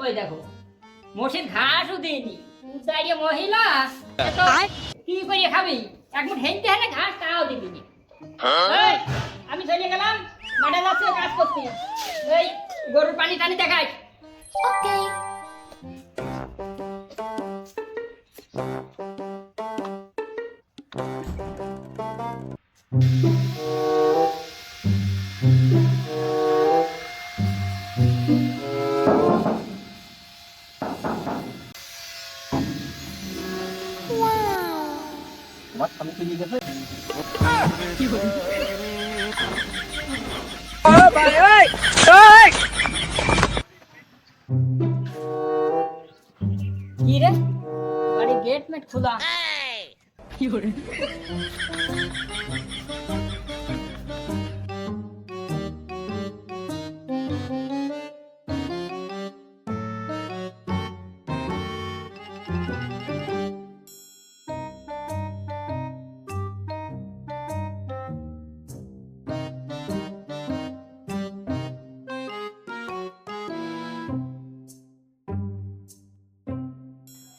ওই দেখো মোষের ঘাসও দিইনি দাঁড়িয়ে মহিলা কি করে খাবি এক মুঠ হেঁটে হেঁটে ঘাস তাও দিবি নি। এই, আমি চলে গেলাম মাঠে যাচ্ছে কাজ করতে এই গরুর পানি টানি দেখাই। ওকে আমি তো নিয়ে গেছে কি রে বাড়ির গেট মেট খোলা কি করে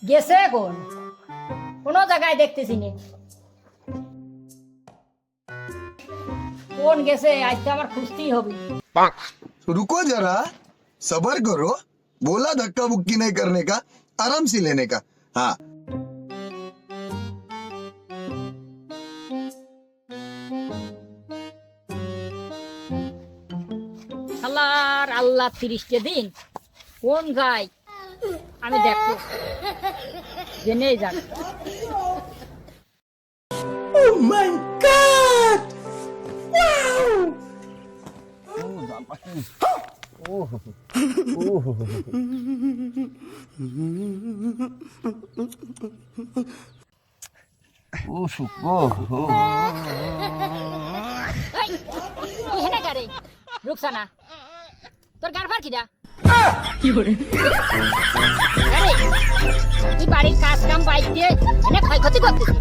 গেছে কোন কোন জায়গায় দেখতেছি নি কোন গেছে আজ তো আমার খুঁজতেই হবে। रुको जरा सबर करो बोला धक्का बुक्की नहीं करने का आराम से लेने का हाँ আল্লাহর আল্লাহ 30টা দিন কোন গায় আমি দেখবো জেনেই যান। Oh my God! এখানে গাড়ি রুকসানা তোর গাড় ফার কি দা আরে তুই বাড়ির কাজ কাম বাইক দিয়ে এনে ক্ষয়ক্ষতি করতেছিস।